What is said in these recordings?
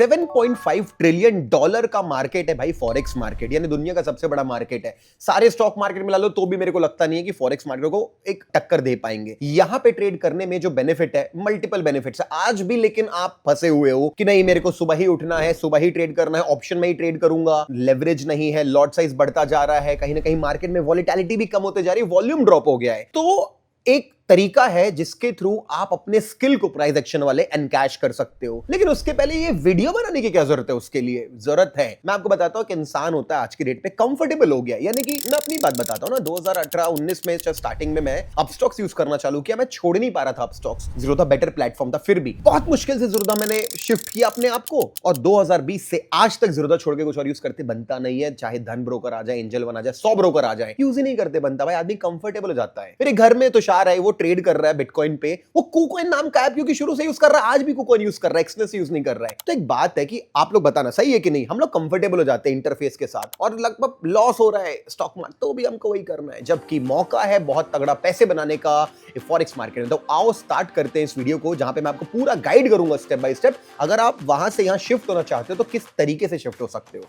$7.5 trillion का market है भाई फॉरेक्स मार्केट, यानी दुनिया का सबसे बड़ा मार्केट है। सारे स्टॉक मार्केट मिला लो तो भी मेरे को लगता नहीं है कि फॉरेक्स मार्केट को एक टक्कर दे पाएंगे। यहां पे ट्रेड करने में जो बेनिफिट है, मल्टीपल बेनिफिट्स है आज भी, लेकिन आप फंसे हुए हो कि नहीं मेरे को सुबह ही उठना है, सुबह ही ट्रेड करना है, ऑप्शन में ही ट्रेड करूंगा, लेवरेज नहीं है, लॉट साइज बढ़ता जा रहा है, कहीं ना कहीं मार्केट में वॉलेटिलिटी भी कम होते जा रही है, वॉल्यूम ड्रॉप हो गया है। तो एक तरीका है जिसके थ्रू आप अपने स्किल को प्राइस एक्शन वाले एनकैश कर सकते हो। लेकिन उसके पहले ये वीडियो बनाने की क्या जरूरत है? उसके लिए जरूरत है, मैं आपको बताता हूं कि इंसान होता है आज की डेट पे कंफर्टेबल हो गया। यानी कि मैं अपनी बात बताता हूं ना, 2018-19 में स्टार्टिंग में मैं अपस्टॉक्स यूज करना चालू किया, मैं छोड़ नहीं पा रहा था अपस्टॉक्स। जीरोधा बेटर प्लेटफॉर्म था, फिर भी बहुत मुश्किल से जीरोधा मैंने शिफ्ट किया अपने आप को, और 2020 से आज तक जीरोधा छोड़ के कुछ और यूज करते बनता नहीं है। चाहे धन ब्रोकर आ जाए, एंजल वन आ जाए, 100 ब्रोकर आ जाए, यूज ही नहीं करते बनता भाई। आदमी कंफर्टेबल हो जाता है। मेरे घर में तुषार है, वो ट्रेड कर रहा है बिटकॉइन पे, वो कुकॉइन नाम का ऐप क्योंकि शुरू से यूज कर रहा है, आज भी कुकॉइन यूज कर रहा है, एक्सनेस यूज नहीं कर रहा है। तो एक बात है कि आप लोग बताना सही है कि नहीं, हम लोग कंफर्टेबल हो जाते हैं इंटरफेस के साथ, और लगभग लॉस हो रहा है स्टॉक मार्केट तो भी हमको वही करना है, जबकि मौका है बहुत तगड़ा पैसे बनाने का फॉरेक्स मार्केट में। तो आओ स्टार्ट करते हैं इस वीडियो को, जहां पे मैं आपको पूरा गाइड करूंगा स्टेप बाय स्टेप। अगर आप वहां से यहां शिफ्ट होना चाहते हो तो किस तरीके से शिफ्ट हो सकते हो।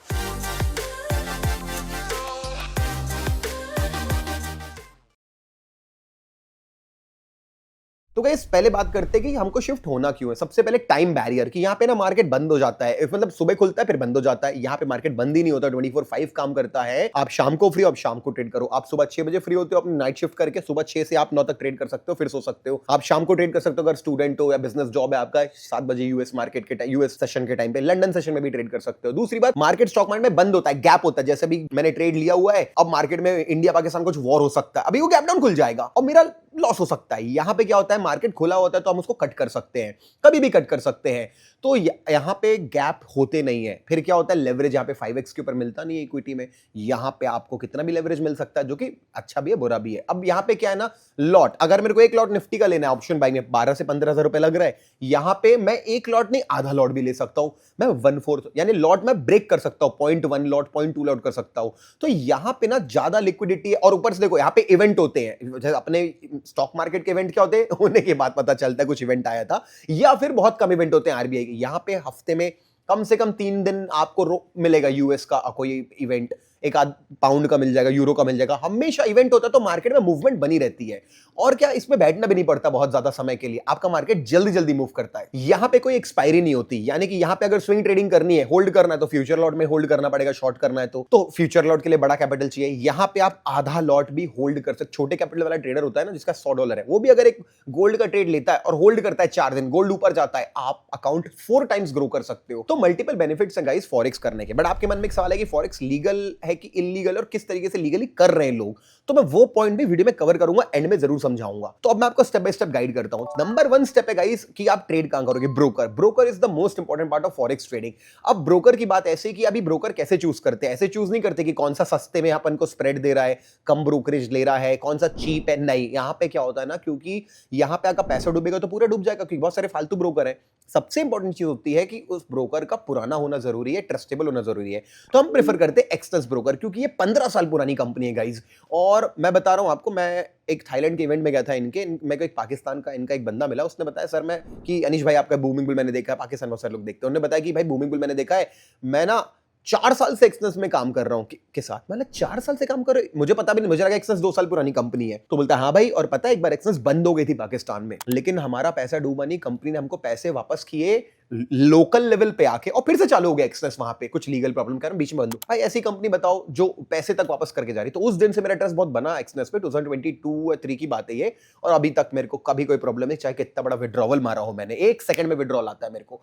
तो गाइस पहले बात करते हैं कि हमको शिफ्ट होना क्यों है। सबसे पहले टाइम बैरियर, कि यहाँ पे ना मार्केट बंद हो जाता है, मतलब सुबह खुलता है फिर बंद हो जाता है। यहाँ पे मार्केट बंद ही नहीं होता, 24/5 काम करता है। आप शाम को फ्री हो, आप शाम को ट्रेड करो। आप सुबह 6 बजे फ्री होते हो, अपनी नाइट शिफ्ट करके सुबह 6 से आप 9 तक ट्रेड कर सकते हो, फिर सो सकते हो। आप शाम को ट्रेड कर सकते हो अगर स्टूडेंट हो या बिजनेस जॉब है आपका, 7 बजे यूएस मार्केट के यूएस सेशन के टाइम पे, लंदन सेशन में भी ट्रेड कर सकते हो। दूसरी बात, मार्केट स्टॉक मार्केट में बंद होता है, गैप होता है। जैसे भी मैंने ट्रेड लिया हुआ है, अब मार्केट में इंडिया पाकिस्तान कुछ वॉर हो सकता है, अभी वो गैप डाउन खुल जाएगा और मेरा लॉस हो सकता है। यहां पे क्या होता है, मार्केट खुला होता है तो हम उसको कट कर सकते हैं, कभी भी कट कर सकते हैं। तो यहां पे गैप होते नहीं है। फिर क्या होता है, लेवरेज यहां पे 5x के ऊपर मिलता नहीं है इक्विटी में। यहां पे आपको कितना भी लेवरेज मिल सकता है, जो कि अच्छा भी है बुरा भी है। अब यहां पे क्या है ना, लॉट, अगर मेरे को एक लॉट निफ्टी का लेना है ऑप्शन बाइंग में, 12 से 15 हजार रुपए लग रहा है, यहां पे मैं एक लॉट नहीं आधा लॉट भी ले सकता हूं। मैं 1/4 यानी लॉट में ब्रेक कर सकता हूं, 0.1 लॉट 0.2 लॉट कर सकता हूं। तो यहां पे ना ज्यादा लिक्विडिटी है, और ऊपर से देखो यहां पे इवेंट होते हैं। जैसे अपने स्टॉक मार्केट के इवेंट क्या होते हैं, होने के बाद पता चलता है कुछ इवेंट आया था, या फिर बहुत कम इवेंट होते हैं आरबीआई के। यहां पे हफ्ते में कम से कम 3 दिन आपको मिलेगा यूएस का कोई इवेंट, एक आध पाउंड का मिल जाएगा, यूरो का मिल जाएगा, हमेशा इवेंट होता है। तो मार्केट में मूवमेंट बनी रहती है, और क्या इसमें बैठना भी नहीं पड़ता बहुत ज्यादा समय के लिए, आपका मार्केट जल्दी जल्दी मूव करता है। यहां पे कोई एक्सपायरी नहीं होती, यानी कि यहां पे अगर स्विंग ट्रेडिंग करनी है, होल्ड करना है, तो फ्यूचर लॉट में होल्ड करना पड़ेगा। शॉर्ट करना है तो फ्यूचर लॉट के लिए बड़ा कैपिटल चाहिए। यहां पे आप आधा लॉट भी होल्ड कर सकते। छोटे कैपिटल वाला ट्रेडर होता है ना, जिसका $100 है, वो भी अगर एक गोल्ड का ट्रेड लेता है और होल्ड करता है 4 दिन, गोल्ड ऊपर जाता है, आप अकाउंट 4 टाइम्स ग्रो कर सकते हो। तो मल्टीपल बेनिफिट्स हैं गाइस फॉरेक्स करने के। बट आपके मन में एक सवाल है कि फॉरेक्स लीगल है कि इलीगल, और किस तरीके से लीगली कर रहे हैं लोग। तो मैं वो पॉइंट भी वीडियो में कवर करूंगा, एंड में जरूर समझाऊंगा। तो अब मैं आपको स्टेप बाय स्टेप गाइड करता हूं। नंबर 1 स्टेप है गाइस कि आप ट्रेड कहां करोगे, broker. Broker is the most important part of forex trading. अब ब्रोकर की बात ऐसे कि अभी ब्रोकर कैसे चूज करते हैं, ऐसे चूज नहीं करते कि कौन सा सस्ते में अपन को स्प्रेड दे रहा है, कम ब्रोकरेज ले रहा है, कौन सा चीप है। नहीं, यहां पे क्या होता है ना, क्योंकि यहां पे आपका पैसा डूबेगा तो पूरा डूब जाएगा, क्योंकि बहुत सारे फालतू ब्रोकर है। सबसे इंपॉर्टेंट चीज होती है कि उस ब्रोकर का पुराना होना जरूरी है, ट्रस्टेबल होना जरूरी है। तो हम प्रेफर करते हैं एक्सनेस ब्रोकर, क्योंकि ये 15 साल पुरानी कंपनी है गाइज। और मैं बता रहा हूं आपको, मैं एक थाईलैंड के इवेंट में गया था इनके, मेरे को एक पाकिस्तान का इनका एक बंदा मिला, उसने बताया सर मैं कि अनीश भाई आपका बूमिंग बुल मैंने देखा है, पाकिस्तान में बहुत सारे लोग देखते हैं। उन्होंने बताया कि भाई बूमिंग बुल मैंने देखा है, मैं ना 4 साल से एक्सनेस में काम कर रहा हूं के साथ। मतलब 4 साल से काम कर रहे, मुझे पता भी नहीं, मुझे लगा एक्सनेस 2 साल पुरानी कंपनी है। तो बोलता है हाँ भाई, और पता है एक बार एक्सनेस बंद हो गई थी पाकिस्तान में, लेकिन हमारा पैसा डूबा नहीं, कंपनी ने हमको पैसे वापस किए लोकल लेवल पे आके, और फिर से चालू हो गया एक्सनेस। वहां पे कुछ लीगल प्रॉब्लम कारण बीच में बंद हो। भाई ऐसी कंपनी बताओ जो पैसे तक वापस करके जा रही। तो उस दिन से मेरा ट्रस्ट बहुत बना एक्सनेस पे। 2022-3 की बात है ये, और अभी तक मेरे को कभी कोई प्रॉब्लम नहीं, चाहे कितना बड़ा विड्रॉवल मारा हो मैंने। 1 सेकंड में विड्रॉल आता है मेरे को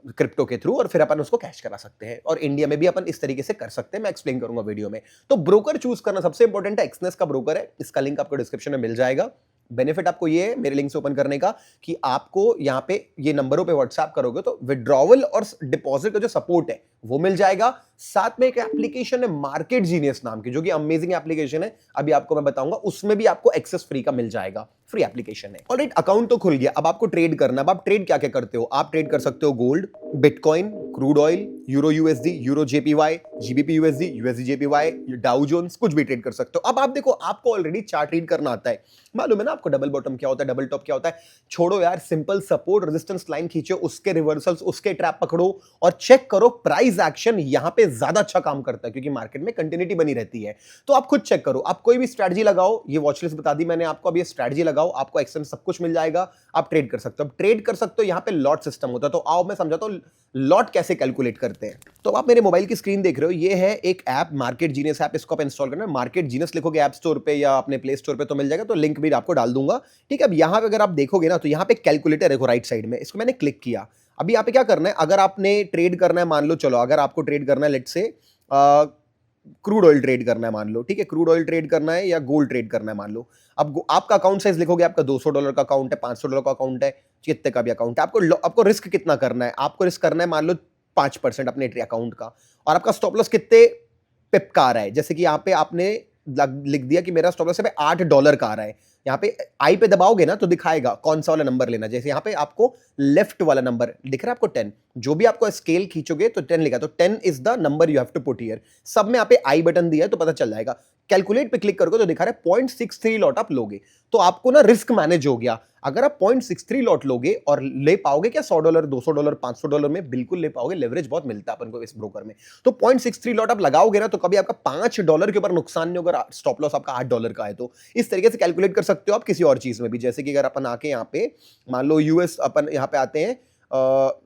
क्रिप्टो के थ्रू, और फिर अपन उसको कैश करा सकते हैं। और इंडिया में भी अपन इस तरीके से कर सकते हैं, मैं एक्सप्लेन करूंगा वीडियो में। तो ब्रोकर चूज करना सबसे इंपॉर्टेंट है। एक्सनेस का ब्रोकर है, इसका लिंक आपको डिस्क्रिप्शन में मिल जाएगा। बेनिफिट आपको ये है मेरे लिंक से ओपन करने का, कि आपको यहां पे ये नंबरों पे व्हाट्सएप करोगे तो विड्रॉवल और डिपॉजिट का जो सपोर्ट है वो मिल जाएगा। साथ में एक एप्लीकेशन है मार्केट जीनियस नाम की, जो कि अमेजिंग एप्लीकेशन है, अभी आपको मैं बताऊंगा। उसमें भी आपको एक्सेस फ्री का मिल जाएगा, फ्री एप्लीकेशन है। ऑलराइट, अकाउंट तो खुल गया, अब आपको ट्रेड करना। अब आप ट्रेड क्या क्या करते हो, आप ट्रेड कर सकते हो gold, bitcoin, crude oil, euro USD, euro JPY, GBP USD, USD JPY, Dow Jones, कुछ भी ट्रेड कर सकते हो। अब आप देखो, आपको ऑलरेडी चार्ट रीड करना आता है, मालूम है ना आपको डबल बॉटम क्या होता है, डबल टॉप क्या होता है। छोड़ो यार, सिंपल सपोर्ट रेजिस्टेंस लाइन खींचो, उसके रिवर्सल्स, उसके ट्रैप पकड़ो और चेक करो प्राइस एक्शन यहां पे ज्यादा अच्छा काम करता है, क्योंकि मार्केट में कंटिन्यूटी बनी रहती है। तो आप खुद चेक करो, आप कोई भी स्ट्रेटजी लगाओ, ये वॉचलिस्ट बता दी मैंने आपको, अब ये स्ट्रेटजी लगाओ, आपको एक्शन सब कुछ मिल जाएगा, आप ट्रेड कर सकते हो। अब ट्रेड कर सकते हो, यहां पे लॉट सिस्टम होता है। तो आओ मैं समझाता हूं लॉट कैसे कैलकुलेट करते हैं। तो आप मेरे मोबाइल की स्क्रीन देख रहे हो, ये है एक ऐप, मार्केट जीनियस ऐप, इसको आप इंस्टॉल करना है। मार्केट जीनियस लिखोगे ऐप स्टोर पे या अपने प्ले स्टोर पे तो मिल जाएगा, तो लिंक भी आपको डाल दूंगा, ठीक है। अब यहाँ पे अगर आप देखोगे ना, तो यहाँ पे कैलकुलेटर है राइट साइड में, इसको मैंने क्लिक किया। अभी यहाँ पे क्या करना है, अगर आपने ट्रेड करना है, मान लो, चलो अगर आपको ट्रेड करना है, let's say crude oil trade करना है, मान लो, ठीक है, क्रूड ऑयल ट्रेड करना है या गोल्ड ट्रेड करना है, मान लो। अब आपका अकाउंट साइज लिखोगे, आपका $200 का अकाउंट है, $500 का अकाउंट है, कितने का भी अकाउंट है, आपको रिस्क कितना करना है, आपको रिस्क करना है मान लो 5% अपने अकाउंट का, और आपका स्टॉप लॉस कितने पिप का आ रहा है। जैसे कि यहाँ पे आपने लिख दिया कि मेरा स्टॉप लॉस पे $8 का आ रहा है, यहाँ पे आई पे दबाओगे ना तो दिखाएगा कौन सा वाला नंबर लेना। जैसे यहाँ पे आपको लेफ्ट वाला नंबर दिख रहा है आपको 10, जो भी आपको स्केल खींचोगे तो 10 लिखा, तो 10 is the number you have to put here. सब में यहाँ पे आई बटन दिया है तो पता चल जाएगा। कैलकुलेट पे क्लिक करोगे तो दिखा रहा है 0.63 लॉट आप लोगे, तो आपको ना रिस्क मैनेज हो गया। अगर आप 0.63 लॉट लोगे और ले पाओगे क्या $100, $200, $500 में, बिल्कुल ले पाओगे, लेवरेज बहुत मिलता है अपन को इस ब्रोकर में। तो 0.63 लॉट आप लगाओगे ना, तो कभी आपका $5 के ऊपर नुकसान नहीं होगा, स्टॉप लॉस आपका $8 का है। तो इस तरीके से कैलकुलेट कर सकते हो आप किसी और चीज में भी। जैसे कि अगर अपन आके यहाँ पे मान लो यूएस, अपन यहाँ पे आते हैं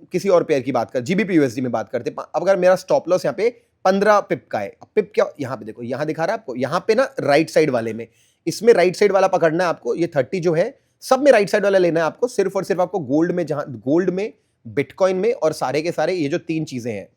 किसी और पेयर की बात कर, जीबीपी यूएसडी में बात करते हैं। अब अगर मेरा स्टॉप लॉस यहाँ पे 15 पिप का है, अब पिप क्या, यहाँ पे देखो, यहाँ दिखा रहा है आपको, यहाँ पे ना राइट साइड वाले में, इसमें राइट साइड वाला पकड़ना है आपको। ये 30 जो है, सब में राइट साइड वाला लेना है आपको। सिर्फ और सिर्फ आपको गोल्ड में, जहां गोल्ड में, बिटकॉइन में और सारे के सारे ये जो 3 चीजें हैं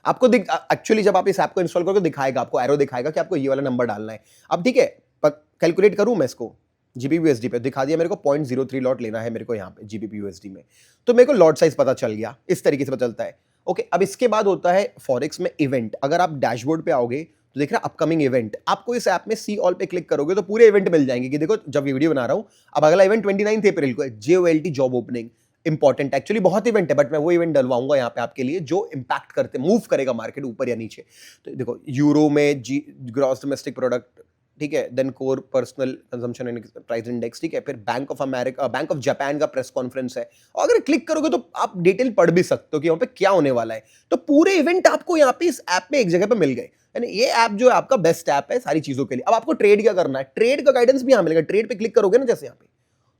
आपको एक्चुअली जब आप इस ऐप को इंस्टॉल करोगे दिखाएगा, आपको एरो दिखाएगा कि आपको ये वाला नंबर डालना है। अब ठीक है, कैलकुलेट करूं मैं इसको जीबीपीयूएसडी पे, दिखा दिया मेरे को 0.03 लॉट लेना है मेरे को यहाँ पे जीबीपीयूएसडी में, तो मेरे को लॉट साइज पता चल गया। इस तरीके से पता चलता है। ओके, अब इसके बाद होता है फॉरेक्स में इवेंट। अगर आप डैशबोर्ड पे आओगे तो देख रहा है अपकमिंग इवेंट, आपको इस ऐप में सी ऑल पे क्लिक करोगे तो पूरे इवेंट मिल जाएंगे कि देखो जब वीडियो बना रहा हूं, अब अगला इवेंट 29 अप्रैल को है, JOLT job opening, important, actually बहुत इवेंट है, बट मैं वो इवेंट डलवाऊंगा यहाँ पे आपके लिए जो इंपैक्ट करते, मूव करेगा मार्केट ऊपर या नीचे। तो देखो यूरो में ग्रॉस डोमेस्टिक प्रोडक्ट, ठीक है, then core personal consumption and price index, ठीक है, फिर बैंक ऑफ जापान का प्रेस कॉन्फ्रेंस है। और अगर क्लिक करोगे तो आप डिटेल पढ़ भी सकते हो कि वहां पे क्या होने वाला है। तो पूरे इवेंट आपको यहाँ पे इस ऐप में एक जगह पे मिल गए, यानी ये ऐप जो है आपका बेस्ट ऐप है सारी चीजों के लिए। अब आपको ट्रेड क्या करना है, ट्रेड का गाइडेंस भी यहाँ मिलेगा। ट्रेड पे क्लिक करोगे ना, जैसे यहाँ पे,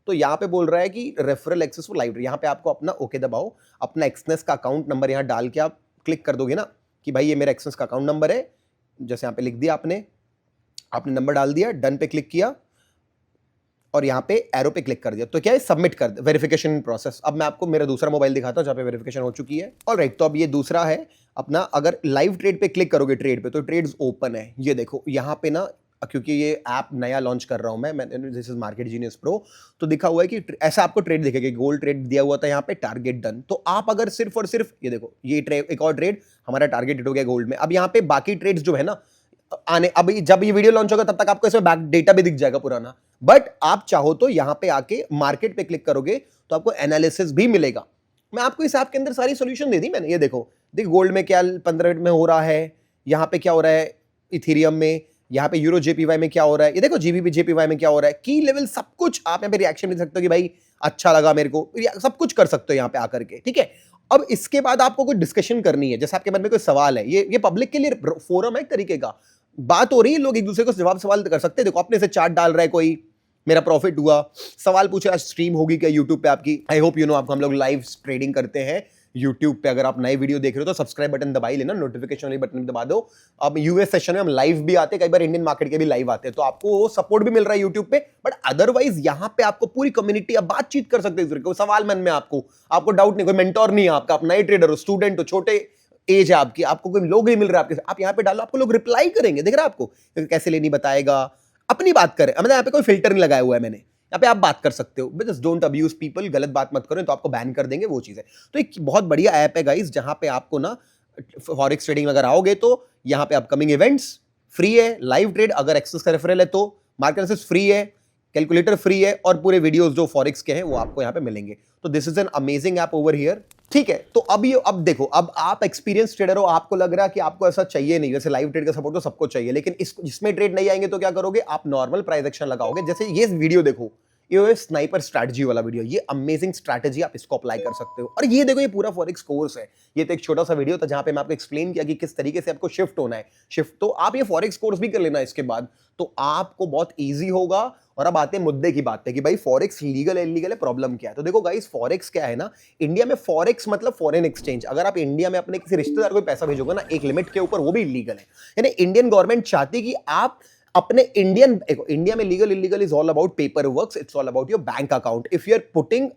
तो यहाँ पे बोल रहा है कि रेफरल एक्सेस फॉर लाइव, यहाँ पे आपको अपना ओके दबाओ, अपना एक्सनेस का अकाउंट नंबर यहाँ डाल के आप क्लिक कर दोगे ना कि भाई ये मेरा एक्सनेस का अकाउंट नंबर है, जैसे यहाँ पे लिख दिया आपने नंबर डाल दिया, डन पे क्लिक किया और यहाँ पे एरो पे क्लिक कर दिया, तो क्या है, सबमिट कर, वेरिफिकेशन प्रोसेस। अब मैं आपको मेरा दूसरा मोबाइल दिखाता हूँ जहाँ पे वेरिफिकेशन हो चुकी है। ऑलराइट, तो अब ये दूसरा है अपना। अगर लाइव ट्रेड पे क्लिक करोगे ट्रेड पे, तो ट्रेड्स ओपन है। ये देखो यहाँ पे ना, क्योंकि ये ऐप नया लॉन्च कर रहा हूं मैं this is market genius pro, तो दिखा हुआ है कि ऐसा आपको ट्रेड दिखेगा, गोल्ड ट्रेड दिया हुआ था यहाँ पे, टारगेट डन। तो आप अगर सिर्फ और सिर्फ ये देखो, ये ट्रेड, एक और ट्रेड हमारा टारगेट हिट हो गया गोल्ड में। अब यहाँ पे बाकी ट्रेड्स जो है ना आने, अब जब ये वीडियो लॉन्च होगा तब तक आपको इसमें बैक डेटा भी दिख जाएगा पुराना। बट आप चाहो तो यहाँ पे आके मार्केट पे क्लिक करोगे तो आपको एनालिसिस भी मिलेगा। मैं आपको इस ऐप के अंदर सारी सोल्यूशन दे दी मैंने। ये देखो गोल्ड में क्या 15 मिनट में हो रहा है, यहाँ पे क्या हो रहा है इथेरियम में, यहाँ पे यूरो जेपीवाई में क्या हो रहा है, ये देखो जीबीपी जेपीवाई में क्या हो रहा है, की लेवल सब कुछ आप यहाँ पे रिएक्शन लिख सकते हो कि भाई अच्छा लगा मेरे को, सब कुछ कर सकते हो यहाँ पे आकर के, ठीक है। अब इसके बाद आपको कोई डिस्कशन करनी है, जैसे आपके मन में कोई सवाल है, ये पब्लिक के लिए फोरम है एक तरीके का, बात हो रही है, लोग एक दूसरे को जवाब सवाल कर सकते हैं। देखो अपने से चार्ट डाल रहा है कोई, मेरा प्रॉफिट हुआ, सवाल पूछ रहा, स्ट्रीम होगी क्या यूट्यूब पे आपकी, आई होप यू नो आपको, हम लोग लाइव ट्रेडिंग करते हैं यूट्यूब पे। अगर आप नए वीडियो देख रहे हो तो सब्सक्राइब बटन दबा ही लेना, नोटिफिकेशन वाली बटन दबा दो। अब यूएस सेशन में हम लाइव भी आते हैं, कई बार इंडियन मार्केट के भी लाइव आते हैं, तो आपको सपोर्ट भी मिल रहा है यूट्यूब पे। बट अदरवाइज यहाँ पे आपको पूरी कम्युनिटी, आप बातचीत कर सकते हो, सवाल मन में आपको डाउट नहीं, कोई मेंटोर नहीं है आपका, आप नए ट्रेडर हो, स्टूडेंट हो, छोटे एज है आपकी, आपको कोई लोग नहीं मिल रहा आपके, आप यहाँ पे डालो, आपको लोग रिप्लाई करेंगे। देख रहा है आपको कैसे लेनी बताएगा, अपनी बात करें, मतलब यहाँ पे कोई फिल्टर नहीं लगाया हुआ है मैंने, यहाँ पे आप बात कर सकते हो, but just don't abuse people, गलत बात मत करो तो आपको बैन कर देंगे, वो चीज है। तो एक बहुत बढ़िया ऐप है गाइस, जहां पे आपको ना फॉरेक्स ट्रेडिंग अगर आओगे तो यहाँ पे अपकमिंग इवेंट्स फ्री है, लाइव ट्रेड अगर एक्सेस का रेफरल है तो मार्केट एक्सेस फ्री है, कैलकुलेटर फ्री है, और पूरे वीडियोस जो फॉरेक्स के हैं वो आपको यहाँ पे मिलेंगे। तो this is an amazing app over here. ठीक है, तो अब देखो, अब आप एक्सपीरियंस ट्रेडर हो, आपको लग रहा है कि आपको ऐसा चाहिए नहीं, जैसे लाइव ट्रेड का सपोर्ट तो सबको चाहिए, लेकिन इसमें ट्रेड नहीं आएंगे तो क्या करोगे आप? नॉर्मल प्राइस एक्शन लगाओगे। जैसे ये वीडियो देखो, ये स्नाइपर स्ट्रैटेजी वाला वीडियो, ये अमेजिंग स्ट्रैटेजी, आप इसको अप्लाई कर सकते हो। और ये देखो, ये पूरा फॉरेक्स कोर्स है। ये तो एक छोटा सा वीडियो था जहां पे मैं आपको एक्सप्लेन किया कि किस तरीके से आपको शिफ्ट होना है। शिफ्ट तो आप ये फॉरेक्स कोर्स भी कर लेना इसके बाद, तो आपको बहुत ईजी होगा। और अब आते हैं मुद्दे की बात है कि भाई फॉरेक्स लीगल है इलीगल है, प्रॉब्लम क्या है? तो देखो गाइस, फॉरेक्स क्या है ना, इंडिया में फॉरेक्स मतलब फॉरेन एक्सचेंज। अगर आप इंडिया में अपने किसी रिश्तेदार को पैसा भेजोगे ना एक लिमिट के ऊपर, वो भी इलीगल है। यानी इंडियन गवर्नमेंट चाहती कि आप अपने इंडिया में legal illegal is all about paper works, it's all about your bank account. If you are putting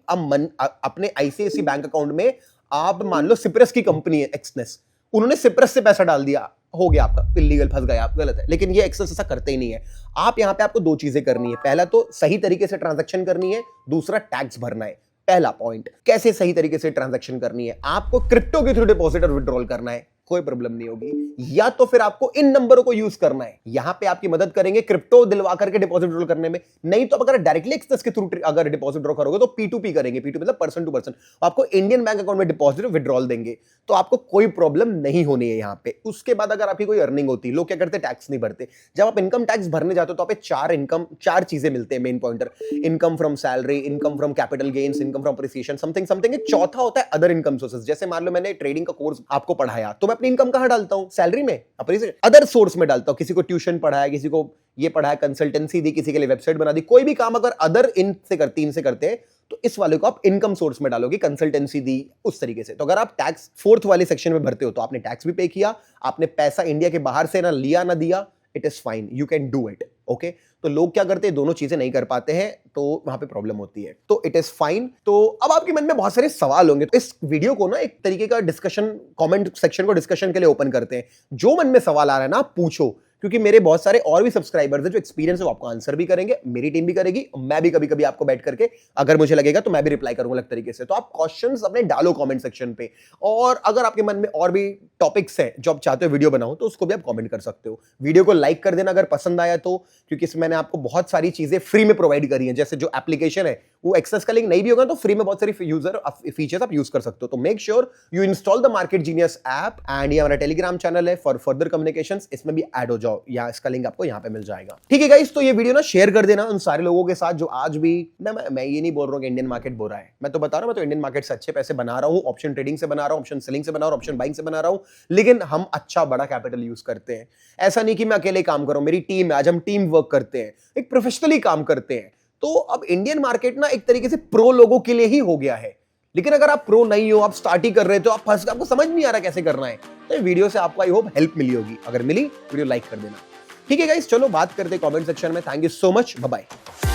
अपने आईसीआईसी बैंक अकाउंट में, आप मान लो सिप्रस की कंपनी है एक्सनेस, उन्होंने सिप्रस से पैसा डाल दिया, हो गया आपका इलीगल, फंस गए आप, गलत है। लेकिन ये एक्सेस ऐसा करते ही नहीं है। आप यहां पे आपको दो चीजें करनी है, पहला तो सही तरीके से ट्रांजैक्शन करनी है, दूसरा टैक्स भरना है। पहला पॉइंट, कैसे सही तरीके से ट्रांजैक्शन करनी है? आपको क्रिप्टो के थ्रू डिपॉजिट और विड्रॉल करना है, कोई प्रॉब्लम नहीं होगी। या तो फिर आपको इन नंबरों को यूज करना है, यहां पे आपकी मदद करेंगे क्रिप्टो दिलवा करके डिपॉजिट विड्रॉल करने में। नहीं तो अगर डायरेक्टली एक्सेस के थ्रू अगर डिपॉजिट ड्रॉ करोगे तो P2P करेंगे, P2P मतलब पर्सन टू पर्सन, आपको इंडियन बैंक अकाउंट में डिपॉजिट विड्रॉल देंगे, तो आपको कोई प्रॉब्लम नहीं होनी है यहां पे। उसके बाद अगर आपकी कोई अर्निंग होती है, लोग क्या करते, टैक्स नहीं भरते। जब आप इनकम टैक्स भरने जाते हो तो आप चार चीजें मिलते हैं main pointer, income from salary, income from capital gains, income from appreciation, something something. एक चौथा होता है अदर इनकम सोर्सेज। जैसे मान लो मैंने ट्रेडिंग का कोर्स आपको पढ़ाया, तो मैं अपनी इनकम कहां डालता हूं? सैलरी में, अप्रिसिएशन, अदर सोर्स में डालता हूं। किसी को ट्यूशन पढ़ाया, किसी को ये पढ़ाया, कंसल्टेंसी दी, किसी के लिए वेबसाइट बना दी, कोई भी काम अगर अदर तीन से करते हैं तो इस वाले को आप इनकम सोर्स में डालोगे, कंसल्टेंसी दी, उस तरीके से। तो अगर आप टैक्स फोर्थ वाले सेक्शन में भरते हो तो आपने टैक्स भी पे किया, आपने पैसा इंडिया के बाहर से ना लिया ना दिया, it is fine, you can do it. Okay, तो लोग क्या करते हैं, दोनों चीजें नहीं कर पाते हैं, तो वहां पे प्रॉब्लम होती है। तो इट इज फाइन। तो अब आपके मन में बहुत सारे सवाल होंगे, तो इस वीडियो को ना एक तरीके का डिस्कशन, कमेंट सेक्शन को डिस्कशन के लिए ओपन करते हैं। जो मन में सवाल आ रहा है ना, आप पूछो, क्योंकि मेरे बहुत सारे और भी सब्सक्राइबर्स हैं जो एक्सपीरियंस है वो आपको आंसर भी करेंगे, मेरी टीम भी करेगी, मैं भी कभी कभी आपको बैठ करके अगर मुझे लगेगा तो मैं भी रिप्लाई करूंगा अलग तरीके से। तो आप क्वेश्चंस अपने डालो कमेंट सेक्शन पे, और अगर आपके मन में और भी टॉपिक्स हैं जो आप चाहते हो वीडियो बनाओ तो उसको भी आप कमेंट कर सकते हो। वीडियो को लाइक कर देना अगर पसंद आया तो, क्योंकि इसमें मैंने आपको बहुत सारी चीजें फ्री में प्रोवाइड करी हैं। जैसे जो एप्लीकेशन है वो एक्सेस का लिंक नहीं भी होगा तो फ्री में बहुत सारी फीचर्स आप यूज कर सकते हो। तो make sure you install the market genius app, and ये हमारा टेलीग्राम चैनल है फॉर फर्दर कम्युनिकेशंस, इसमें भी ऐड हो जाओ, या इसका लिंक आपको यहां पे मिल जाएगा। ठीक है गाइस, तो ये वीडियो ना शेयर कर देना उन सारे लोगों के साथ जो आज भी मैं ये नहीं बोल रहा हूं कि इंडियन मार्केट बुरा है, मैं तो बता रहा हूं, मैं तो इंडियन मार्केट से अच्छे पैसे बना रहा हूं, ऑप्शन ट्रेडिंग से बना रहा हूं, ऑप्शन सेलिंग से बना रहा हूं, ऑप्शन बाइंग से बना रहा हूं, लेकिन हम अच्छा बड़ा कैपिटल यूज करते हैं। ऐसा नहीं कि मैं अकेले काम कर रहा हूं, मेरी टीम है, आज हम टीम वर्क करते हैं, एक प्रोफेशनली काम करते हैं। तो अब इंडियन मार्केट ना एक तरीके से प्रो लोगों के लिए ही हो गया है। लेकिन अगर आप प्रो नहीं हो, आप स्टार्ट ही कर रहे हो, आप फंस गए, आपको समझ नहीं आ रहा कैसे करना है, तो वीडियो से आपको आई होप हेल्प मिली होगी। अगर मिली, वीडियो लाइक कर देना। ठीक है गाइस, चलो बात करते हैं कमेंट सेक्शन में। Thank you so much, bye bye.